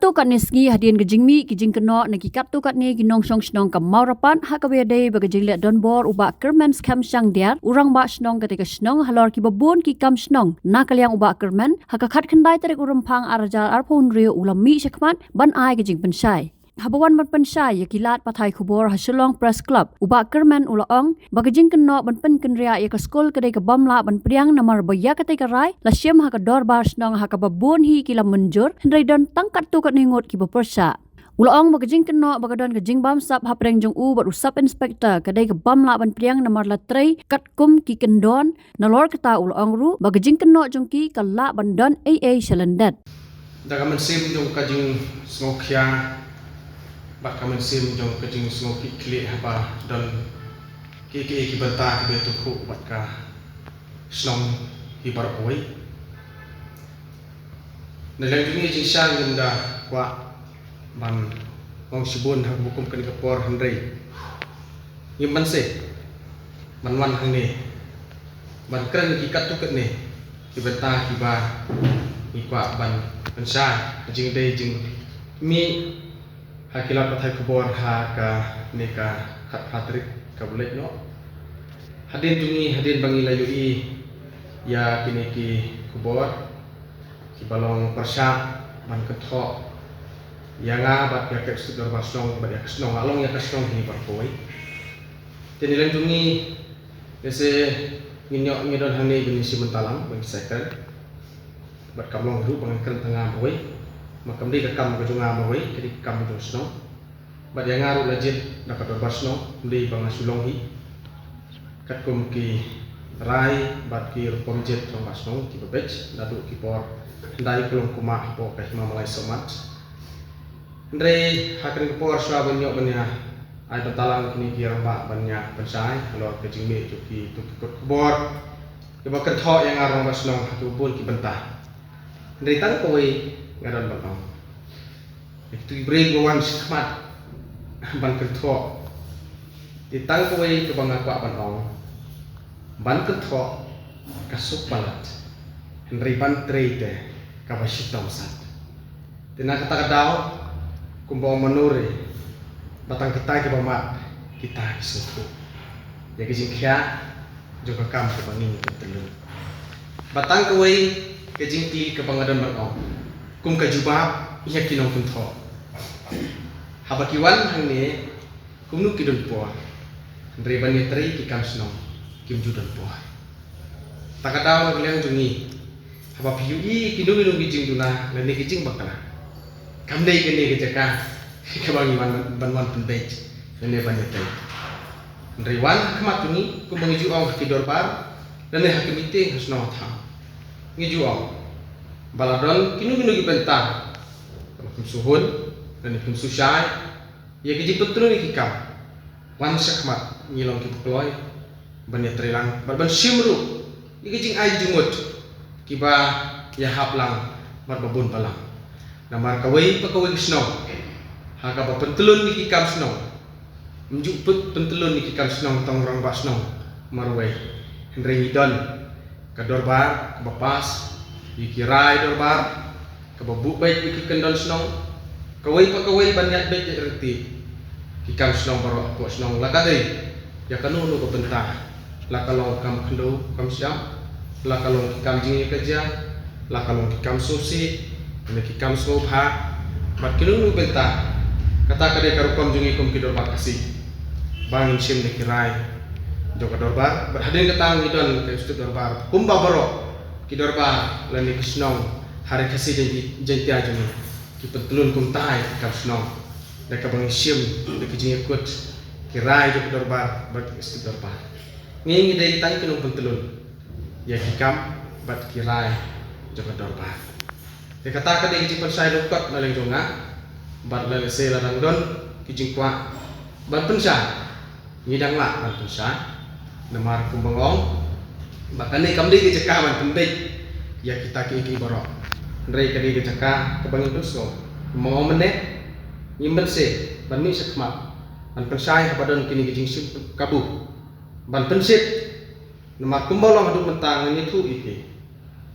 tu kat ni sengi hadian gejingmi gejing kena nagi kat tu kat ni ginong song snong ka maurapan hakawede bagajing le don bor uba kermen skam sang dia urang ba snong ketika snong halor ki babun ki kam snong na kalyang uba kermen hakakat kendai tarik urumpang arjal arpun rio ulami syakmat ban ai gejing pensai Habawan ban pensai yakilat pathai khubor hasilong press club uba kermen ulaong bagajing kena ban pen kenria ya ka skol kedai ka bamla ban priang namar baya ketai ka rai la syem ha ka dorbar snong ha ka babun hi kila menjur hendrai don tangkat tu kat ningot ki bepersa Ulaong bagajing kena bagadon gajing bam sap hapreng jong u bat usap inspektor kedai ka bamla ban priang namar latrai kat kum ki kendon nalor kata ulaong ru bagajing kena jong ki kala ban don AA Shalandat daga man sim jong kajing smokia bak kamen sim jong kajing smoki kli haba dan ki banta ke betu ku bat ka snong hibar oi nalang jung jing sang gunda kwa ban ong sibun hak bukum kan kapor hendrai yim ban se ban wan hang ni ban kren ki kat tu kat ni ki banta ki ba ni kwa ban pensa jing dei jing mi hakilat pathai kubor ha ka neka khat patrik ka bulek no hadin tungi hadin bangi layu i ya kini ki kubor ki balong persyak ban ketho ya nga bat ya ke sudor basong bat ya kesnong along ya kesnong hi parkoi tenilan tungi ese nginyok ngidon hang ni bini si mentalang bang second bat kamlong ru bang kan tengah boy makam di kam ke junga boy jadi kam jo sno bat yang ngaru lajit dapat berbasno di bang sulong hi kat kum ki rai bat ki rukom jet trong basno ki bebej dadu ki por dai kulong kuma po ka hima malai somat ndrei hakring ki por swa banyo banya ai bentalang kini ki ramba banya pensai kalau ke jingme jo ki tukut kubor ki bakat tho yang ngarong basno ki bun ki bentah ndrei tang koi ngaron bang itu bring wan skmat ban ketho ditang koi ke bang akwa ban ong ban ketho kasuk palat hendri ban trade ka basit sat tina kata kadao kumbo manure batang kita ke bamat kita isuku ya kijing kya juga kam ke bangin ketelu batang koi ke jingkli ke bangadon ban ong kum ka jubab iya kinong kuntho habakiwan hang ni kum nu kidon po ndre bani tri ki kam snong kim judon po takadaw ngliang jungi haba piu i kidong nung bijing duna le ni kijing bakala kam dei ke ni ke jaka ke bangi ban wan pembej ne bani tri ndre wan khamat jungi kum bangi ju ong kidor bar le ne hakimite hasno tha ngi ju ong baladon kinu gi bentang kum suhun dan kum susai ya ki betul ni kikam wan sakmat ngilong ki ploy ban ya trelang ban simru iki jing ai jumut ki ba ya haplang mar babun balang namar kawai pa kawai sno ha ka ba pentulun ni kikam sno mjuk pentulun ni kikam sno tong rong ba sno marwai hendrei idon kador bar bapas ikirai dorbar kebabu baik iki kendon snong kawai pa kawai banyak baik reti kikam snong baro ko snong lakadei ya kanu lu ko bentah la kalau kam kendo kam siam la kalau kikam jingi kerja la kalau kikam susi ne kikam sobha bat kinu lu bentah kata kadai karukom jingi kum kidor bakasi bangin sim ne kirai joko dorbar berhadin ketang idon ke stu dorbar kumba baro kidorba lani kisnong hari kasih janji ajuni ki petulun kum tai kam snong da ka bang sim da ki jing ikut kirai do kidorba bat istidorba ngi dei tai kinong petulun ya ki kam bat kirai do kidorba de kata ka de ki pensai lokot na leng jonga bat la se la dang don ki jing kwa bat pensa ngidang la bat pensa namar kum bangong bahkan ni kamdi ke cakap man pendek ya kita ki borok ndrei kadi ke cakap ke bangin doso mau menek nyimben se ban mi sakma ban pensai hapadon kini kijing sim kabu ban pensit nama kumbolong hadu mentang ni thu iki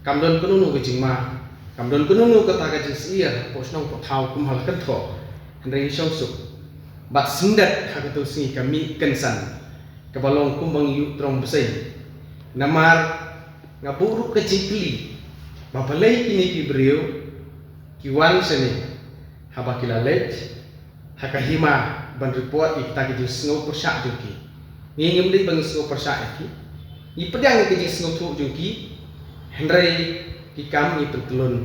kamdon kununu kijing ma Kamdon kununu kata kajing siya po snong po tau kum hal kanto hendrai syong suk bat sendat hakatu singi kami kensan kabalong kumbang yu trong besai namar ngaburu kajing kli bapalai kini ki beriu kiwan seni habakila let hakahima ban report kita kajing sngo persyak juki ngingim dei bang sngo persyak iki i pedang kajing sngo tu juki hendrai ki kami pentelun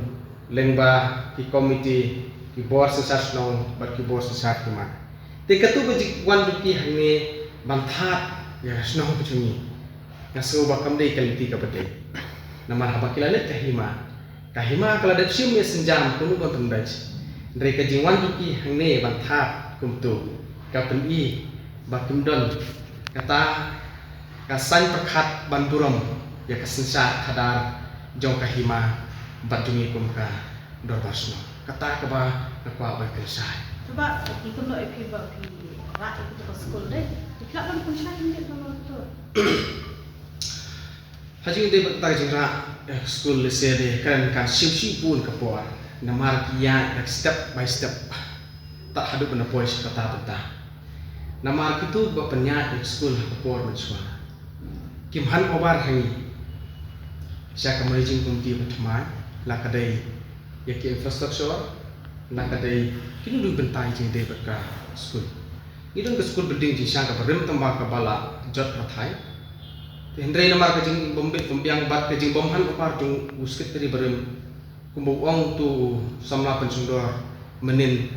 lengba ki komiti ki bor sesat nong bat ki bor sesat kema te katu bajik wan duki hangne banthat ya snong pecungi ngaso bakam dei kaliti ka pete namar habakila let kahima kala dat sium ya senjam kunu ban pendaj ndre ka jingwan duki hangne banthat kumtu ka peni bakum don kata kasan perkhat banduram ya kasensat kadar jong kahima batumi kum ka dorbasno kata ka ba nakwa ba kesai coba ikut lo epi ba pi ra ikut ke sekolah deh diklat kan pun saya ingat nomor tu haji de batai jingra school lese de kan siu pun ka por namar kiya step by step tak hadu benda pois kata beta namar kitu ba penya school ka por menswa kimhan obar hangi siya ka managing committee pertama la kadai ya ki infrastructure la kadai kini du bentai jing de berka school idun ke school building ji siya ka berem tamba ka bala jot rathai hendrai namar ka jing bombit pembiang bat ka jing bomhan opar jung uskit dari berem kumbu ong tu samla pensundor menin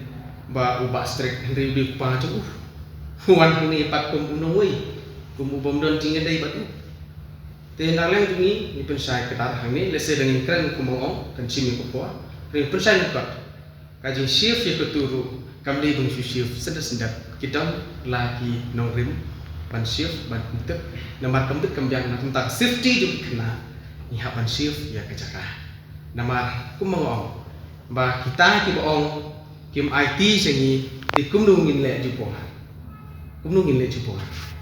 ba ubak strik hendrai di pa jung wan ni pat kum unoi kumbu bomdon jing dai batu te naleng jungi ni pensai ketar hangi lese dengan keren kumong kan simi kopwa re pensai kat kaji shift ya keturu kamli bung shift sedap kita lagi nongrim ban shift ban untuk namar kembut kembiang na tentang safety juga kena ni hapan shift ya kecaka namar kumong ba kita ki boong kim IT sengi di kumnungin le jupoha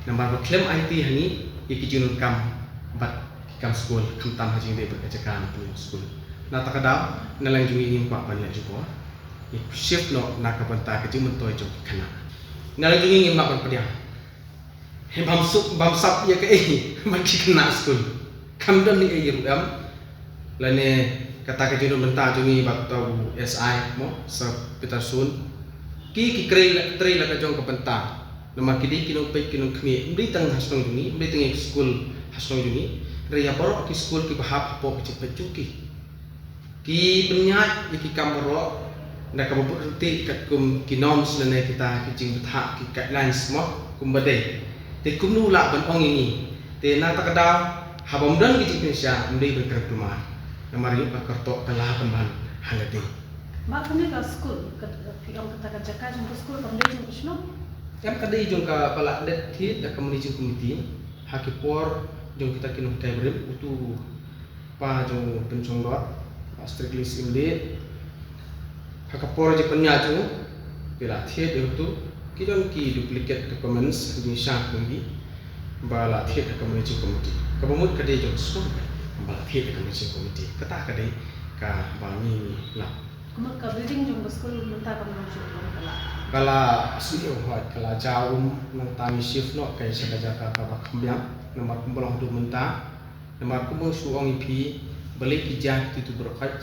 namar ba claim IT hangi ikijunun kam bat kam school kam tam haji de berkacakan tu school na takadaw na lang jungi nim pa banyak juga shift no na kabanta ke jung mentoy jok kana na lang jungi nim mak padiang he bam sap ya ke maki kena school kam dan ni ayam la ne kata ke jung benta jungi bak tau SI mo sa pitasun ki tre la ka jong kabanta nama kidi kinong pe kinong kmi mri tang hasong jungi mri tang school hasong jungi reya borok ki school ki bahap po ki pecuki ki penyat ki kamro na ka bubut reti kat kum ki norms lene kita ki jing betha ki guidelines mo kum badai te kum nu la ban ong ini te na takadaw habom don ki jing Indonesia mri berker rumah namar yu ka kerto kala ban halade mak kene ka school ka piang kata jaka jung school kam dei jung isno em kadai jung ka pala det thi da community committee hakipor jung kita kinung kai berem utu pa jung pencong dot strictly simle hakapor je penya jung pila the de utu kidon ki duplicate documents jung sha kungi bala the de community committee kabamut kadai jung so bala the de community committee kata kadai ka bami la kuma ka building jung school menta kam no jung kala kala studio hot kala jauh nang tami shift no kai sadaja ka ka khambiang namar kumbalang du menta namar kumbang suong ipi balik kijah tu berkat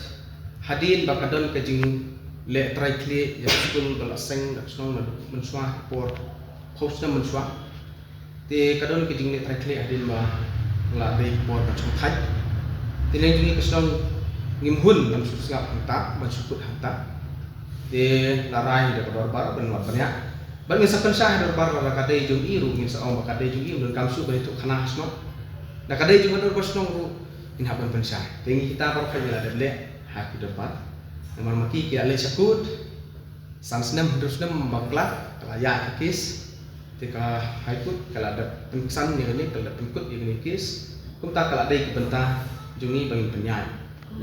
hadin bakadon ke jing le traikle ya school bala seng dak snong menswa por host na menswa te kadon ke jing le traikle hadin ba la dei por ka chung thai te le jing ke snong ngimhun nam susngap hanta mansukut hanta te larai de dorbar ben watnya ban ngin sakan sah dorbar la kadai jung iru ngin sa om kadai jung iru dan kamsu ban itu khana hasno na kadai jung dorbar snong ru in haban pensah tengi kita par khanya la de ha ki dorbar namar maki ki ale sakut sansnem drusnem bangklat kala ya kis te ka haikut kala ada pensan ni ni kala penkut ni kis kumta kala dai ki bentah jungi bangin penyai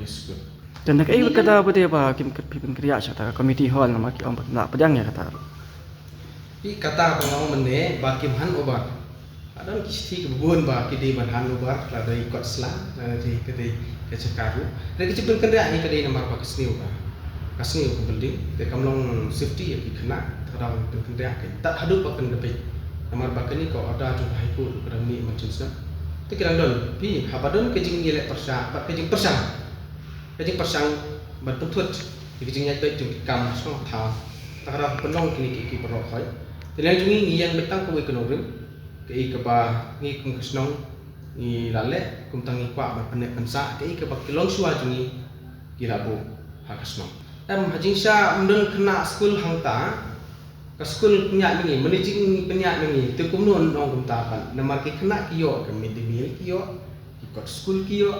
yes good dan nak ai kata apa dia apa kim pipin kriya kata committee hall nama ki om nak pedang ya kata i kata pengau mene bakim han obat adon kisti kebun ba ki di ban han obat la dai kot slang na ti ke cekaru. Dan kita berkendak ni kadai nomor apa kesniu ka. Kasniu ke building, te kamlong safety yang kena terang berkendak ke. Tak hadu pakan lebih. Nomor pakan ni kau ada tu haiku kadang ni macam sana. Te kirang don, pi habadon kejing yelek persang, kejing persang. Kejing persang ban pentut. Kejing nyai baik jung kam so tha. Tak ada penong kini ki perok hai. Te yang jungi ni yang betang ko ekonomi. Ke ke ba ni kum kesnong ni lale kum tangi kwa ba penek pensa ke ba kilong suah jungi gila bu hakasno am hajing sha mdon kena school hangta ka school punya mengi managing punya mengi te kum non ong kum ta pan namar ki kena kiyo ke mid meal kiyo ikut school kiyo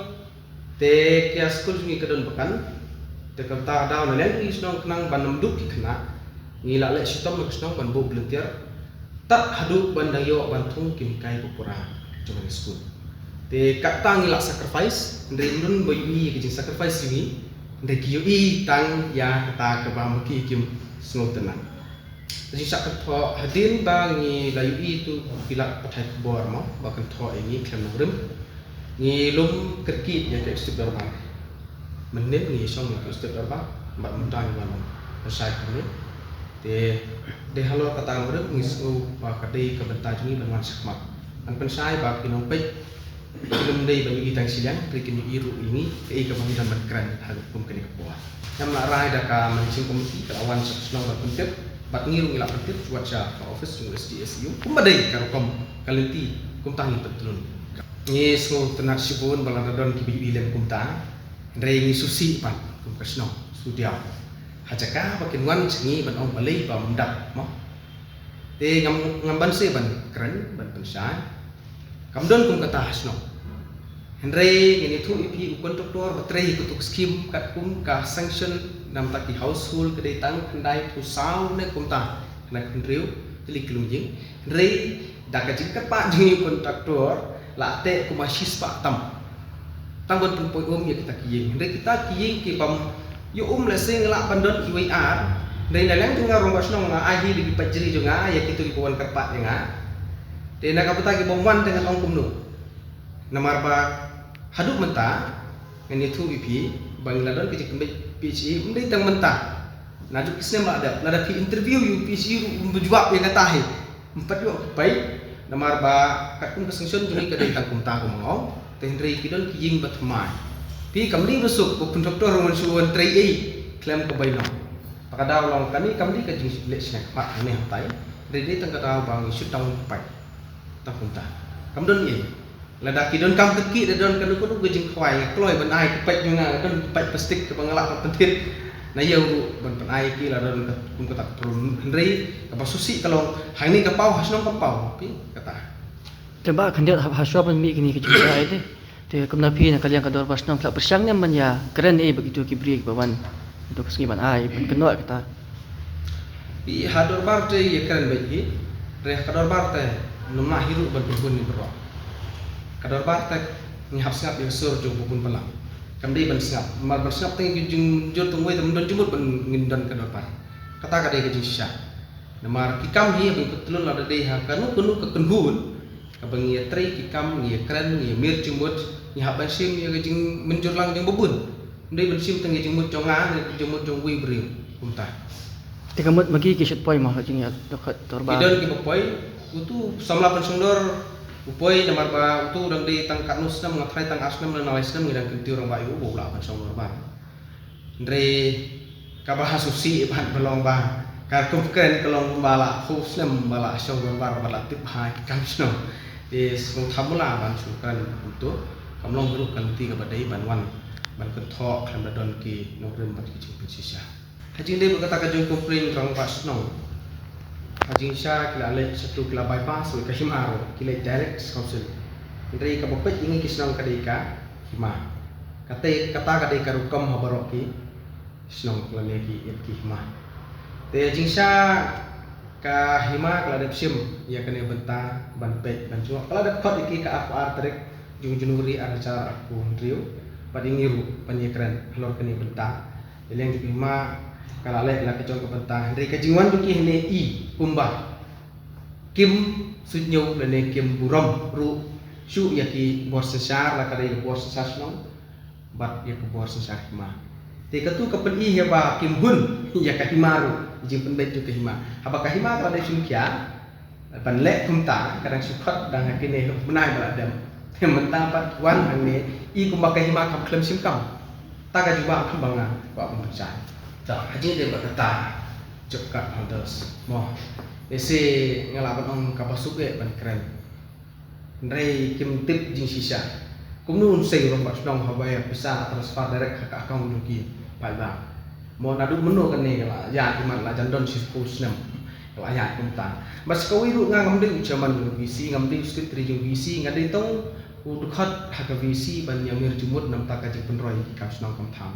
te kia school jungi kedon bekan te kam ta daw na len isnong kenang ban duk ki kena ni lale sitom kesnong ban bu volunteer tak haduk bandang yo bantung kim kai pupura cuman school te kata ngilak sacrifice ndre nun boyi ke jing sacrifice ini ndre kiyo i tang ya kata ke ba maki kim snow tenang jadi sak tho hadin ba ngi layu i tu pilak pathai bor mo ba kan tho ini klem ngrem ngi lum kerkit ya ke step darba menit ngi song ke step darba ba mutan ba pasai kami de halo kata ngurep ngisu ba kadai ke bentar ni dengan sakmat an pensai ba kinong pe film dei ba itang silang prikin iru ini ke ke bangidan berkran halup kum kini kepoa yang rai da ka mancing komiti ke awan saksenong ba pentet bat ngiru ngila pentet buat sya ka office USDSU kum badai ka kom kalenti kum tangi petlun ni smo tenak sibun baladon ki bi ilem kum ta rei ni susi pan kum kasno sudiao hajaka bakin wan sengi ban ong balai ba mendap mo te ngam ban se ban kran ban pensai kamdon kum kata hasno henrei ini tu ipi ukon doktor batrei kutuk skim kat kum ka sanction nam taki household kedai tang kendai pusau ne kum ta na kendriu tili kilungjing henrei da ka jingkat pa jingi ukon doktor la te kum asis pa tam tangon pun poi ya kita kiying henrei kita kiying ki pam yo lesing ngelak pandon IWR dari dalang tu ngarong basno nga ahi di pajri jo nga ya kitu di kawan kerpat nga de nak apa ki bomwan dengan ong kumnu namar ba haduk menta ngani tu BP bangladon ki kembe PCI mendai tang menta najuk kisne ma ada ki interview yu PCI menjawab yang katahi empat yo pai namar ba katun kesengsion juni kadai tang kumta ko mong tenri kidon ki ying batmai pi kamli rusuk pun doktor rumun suwan trai ai klaim ko baino pakadaw long kami kamli ka jing le snack pat ne hatai ready tang kadaw bang isu tang pai ta punta kamdon ye ladaki don kam keki don kanu ko gejing khwai kloi ban ai pet nga don pet plastik ke bangalak ka pentit na yau ban pan ai ki la don kun ko tak turun henry ka susi kalau hang ni ka pau hasno ka pau pi kata Coba kan dia haswa ban mi kini ke juga itu. Te kumna pi na kalian kador basnong klak persang naman ya keren begitu kibri bawan untuk keskiman ai keno kata pi hador barte ye keren bagi reh kador barte numah hiru ban pun ni bro kador barte ni hapsngap yang sur jung pun pelang kamdi ban sngap mar ban sngap teng jung jur tungwe tem don jumut ban ngindon kador bar kata kadai ke jing sya namar kikam hi ban ketlun ada dei ha kanu kunu ke kenhun kabangi tri kikam ni keren ni mir jumut ni haban sim ya jing menjur lang jing bebun ndai ban sim teng jing mut jonga jumut jong wi bri kumta te kamut magi ki shot point mah jing ya dekat torba idon ki bopoi utu samla pensundor upoi namar ba utu dang di tang kanus na mga try tang asnam na nalais na ngidang kinti orang ba iu bola ban songor ba ndre kabah susi ban belong ba ka kumken kelong bala khusnam bala songor ba bala tip hai kamsno is mong thamula ban sukan utu kamlong guru kanti ka badai ban wan ban kenthok kan badon ki nogrem ban ki jing sisa hajing dei berkata ka jung kompring rang pas nong hajing sya kila le satu kila bypass we ka himaro kila direct council ndrei ka bopet ingi kisnong ka dei ka hima kata ka dei ka rukom habarok ki snong kila le ki hima te hajing sya ka hima kala dep sim ya kene benta ban pet ban cua kala dep khot iki ka aku artrek jung junuri acara aku ndriu pading ngiru panyekran halor kene benta eleng hima kala le la kecong ke benta ndrei ka jingwan duki hene i kumba kim sunyo lene kim burom ru shu ya ki bos sesar la kare bos sesar snong bat ya kubor sisa kahima te katu kapen I heba kim hun ya kahima ru jing pen bet tu kahima haba kahima kalau ada sungkia pan lek kumta kadang sukot dang kene benai baladam mentang pat wan hang ne I kumba kahima kam klem simkam ta ka juba khambanga wa pembaca ta haji dia berkata cekat hadas moh ese ngalapan ong kapasuk ke ban keren Ndrei kim tip jing sisa kumnu sei rom bak snong habaya bisa transfer direct ke account nuki pai ba mo nadu menu kan ne la ya kimat la jandon sisku snem la ya kumta bas kawi ru ngam ding jaman visi ngam ding skit tri jing visi ngadai tong udkhat haka visi ban yamir jumut nam ta ka jing penroi ka snong kam tham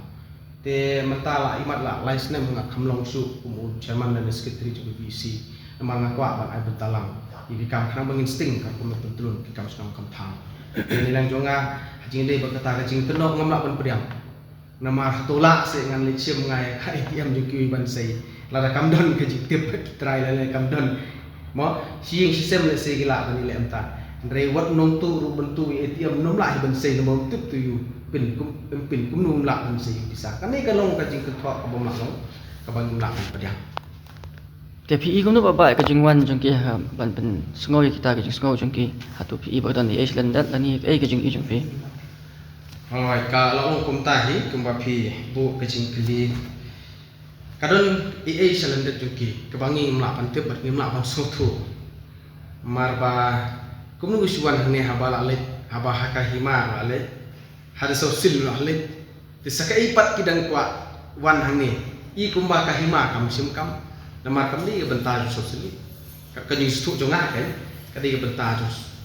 te mentala imat la lai snem ngak khamlong su kumu jaman dan skit tri jing visi namang ngakwa ban ai bentalang Ibi kam kena menginsting kan kumu tentrun ki kam senang kam thang. Ini lang jonga jing dei berkata jing tenok ngam lak ban pediam. Nama tolak se ngan lecem ngai ka ATM juki ban sei. Lada kam don ke jing tip try la kam don. Mo siing sistem le se gila ban ile amta. Ndrei wat nong tu ru bentu ATM nom la ban sei nom tip tu yu pin kum nom lak ban sei bisa. Kan ni kalong ka jing ketok ka bom lak long ka ban lak ban pediam. Te PE kuno baba ka jingwan jongki ha ban pen sngoi kita ka jing sngoi jongki hatu PE badan ni Iceland dat lani ai ka jing I jongpi Alright ka laong kum tahi kum ba phi bu ka jing kli kadon Iceland dat jongki ka bangi mla pan tip bat mla pan sotu marba kum nu suwan ne habala let haba haka hima ale hada sosil ale tisaka ipat kidang kwa wan hang ni I kum ba ka hima kam sim kam nama kami ke bentar sosial kajing stuk jonga kan kadi ke bentar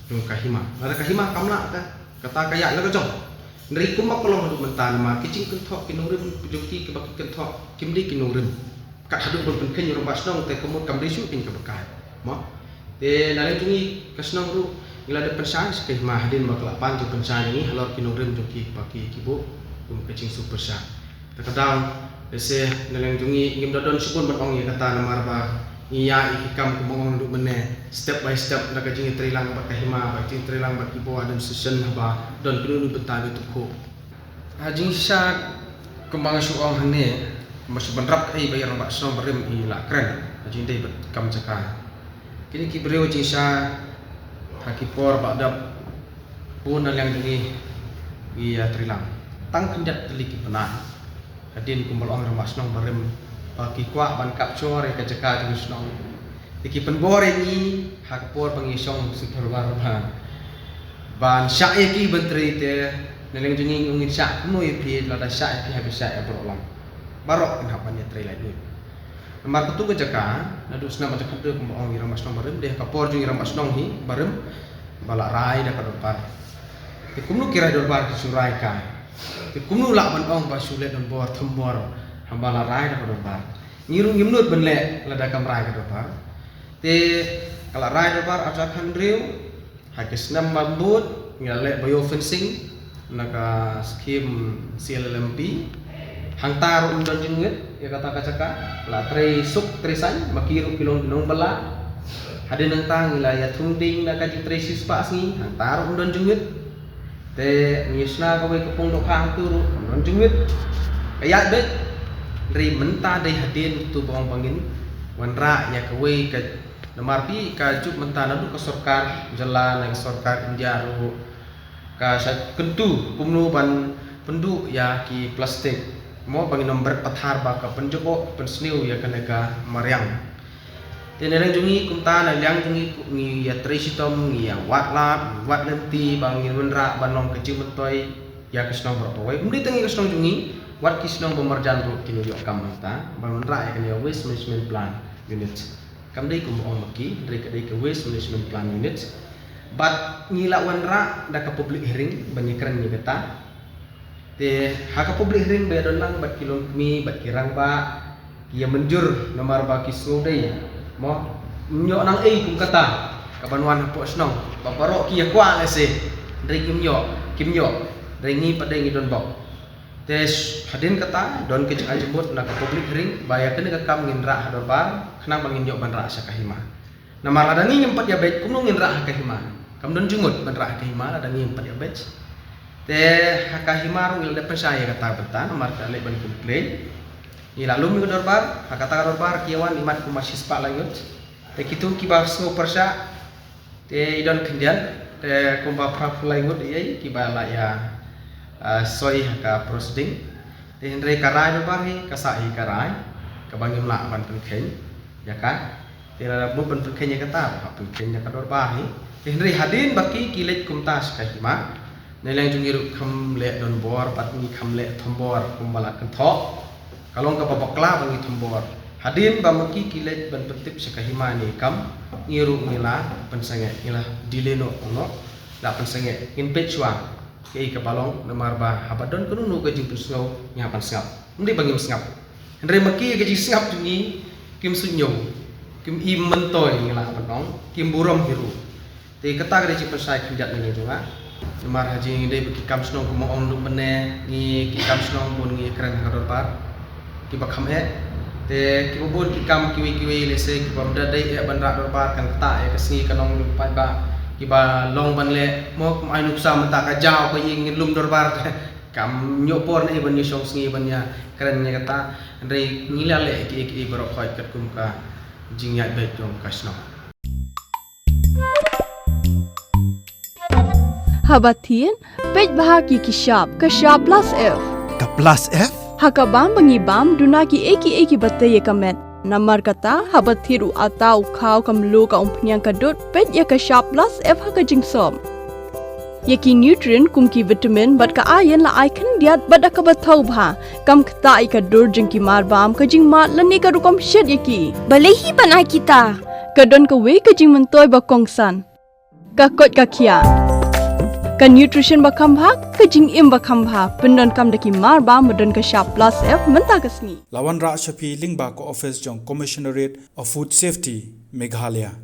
jong kahima ada kahima kamla kan kata kaya la kajong ndri kumak kolong hadu bentar nama kicing kentok kinurim joki ke baki kentok kimdi kinurim kat hadu pun pen yorum basnong te komut kamri su kin ke bekai mo te nare tungi kasnong ru ila de pensan ke mahdin baklapan tu pensan ini halor kinurim joki baki kibu kum kicing super sa terkadang Ese naleng jungi ngim dodon supun batong ya kata namar ba iya ikam kumong duk mene step by step nak jingi trilang bat kahima ba jingi trilang bat kibo adam session ba don kunu benta betu ko ajing sya kembang suong hane mas benrap ai bayar ba sno berim I la kren ajing dei bat kam caka kini kibreo jing sya hakipor ba dap pun naleng jungi iya trilang tang kendat teliki penah Hadin kumpul orang rumah senang barem bagi kuat ban kapcor ke cekak dengan senang. Diki penbor ini hakpor pengisong seterbar ban. Ban syai ki bentri te neleng jungi ngin syak no ipi lada syai ki habis syai berulang. Barok kenapa ni trai lagi. Nomor ketu ke cekak nadu senang macam kadu kumpul orang rumah senang barem deh kapor jungi rumah senang hi barem balak rai dah kadopar. Kumnu kira dorbar surai ka. Kumnu lak ban ong ba sulet don bor thembor hambala rai da bar ngirung ngimnut benle lada kam rai da bar te kala rai da bar aja kan riu hakis nam bambut ngale bio fencing naga skim CLMP hangtar undon jengit ya kata kacaka la tre suk tresan makiru kilong dinong bala hade nang tang wilayah thungding naga ji tre sispa asngi hangtar undon jengit te ngisna ko kepung dok hang turu non jengit kayak bet ri menta dei hadin tu bong pangin wanra ya kowe ke namarpi ka juk menta nadu ke sorkar jalan yang sorkar India ru ka sa kentu kumnu ban pendu ya ki plastik mo bangin nomor pathar ba ka penjobo pensniu ya kanega maryang Tenang jungi kumta na liang jungi ni ya tresitom ni ya watlat wat lenti bang wenra banom kecil betoy ya kesnong berapa wai kemudian tengi kesnong jungi wat kisnong pemerjan ru kini yo kamanta bang wenra ya kini waste management plan unit kamdai kum ong maki dari kadai ke waste management plan unit bat ngila wenra da ka public hearing banyi keren ni beta te haka public hearing be donang bat kilong mi bat kirang ba ya menjur nomor ba kisnong dei mo nyok nang kum kata kabanuan hapo snong baparok kia kwa lese dari kim yo dari ngi pada ngi don bok tes hadin kata don ke jebut nak public hearing baya kene ka kam ngin ra hador bar kena bangin yo ban ra sa kahima na maladani nyempat ya bet kum ngin ra kahima kam don jungut ban ra kahima ladani nyempat ya bet Te hakahimaru il de pensaya kata betan amar ka le ban komplain. Ni lalu mi dorbar hakata dorbar kiawan imat ku masih spa langut. Te kitu kiba so persya te idon kendian te kumba prapu langut ye kiba la ya soi haka proceeding. Te hendre karai dorbar hi kasai karai kabangim la ban penken ya kan. Te la bu ban penken ya kata penken ya ka dorbar hi. Te hendre hadin baki kilet kumtas kahima. Nelang jungiru kamle don bor patni kamle thombor kumbala kentho kalong ka babakla bangi thombor hadin bamaki kilet ban petip sakahima ni kam ngiru ngila pensange ngila dileno ono la pensange in pechwa kei ka balong namar ba habadon kunu nu ka jing pusngau nyapan sngap ndi bangi sngap ndre maki ka jing sngap jungi kim sunyo kim im mentoy ngila panong kim burom hiru te kata ka jing pensai kinjat ni junga Nemar haji dai beki kam snong ko ong lu bene ni ki kam snong bun ni kran hador par ki bakham he te ki bun ki kam kiwi lese ki bamda dai e ban rador par kan ta e kasni kanong lu pa ba ki ba long ban le mo ai nuk sa mata ka jaw ko ying lum dor par kam nyopor ni ban ni song sngi ban ya kran ni kata ndai ngila le ki barok khoi kat kum ka jingya bai tong kasno Habatin, pej bahagi kishab, kashab plus F. Ka plus F? Hakabam bangibam duna ki eki bataye kamet. Namar kata habathiru atau kau kamlu ka umpnyang kadut pej ya kashab plus F haka jingsom. Yaki nutrient kum ki vitamin bat ka ayen la aikan diat bat ka bathau bha. Kam kta ka dur jing ki marbam ka jing mat lani ka rukom shed yaki. Balehi banai kita. Kadon ka we ka jing mentoy ba kongsan. Ka kot ka kia. Ka nutrition bakam bhag ka jing im bakam bha pendon kam daki mar ba modon ka sharp plus F menta kasni Lawan Ra Shafi Lingba ko office jong Commissionerate of Food Safety Meghalaya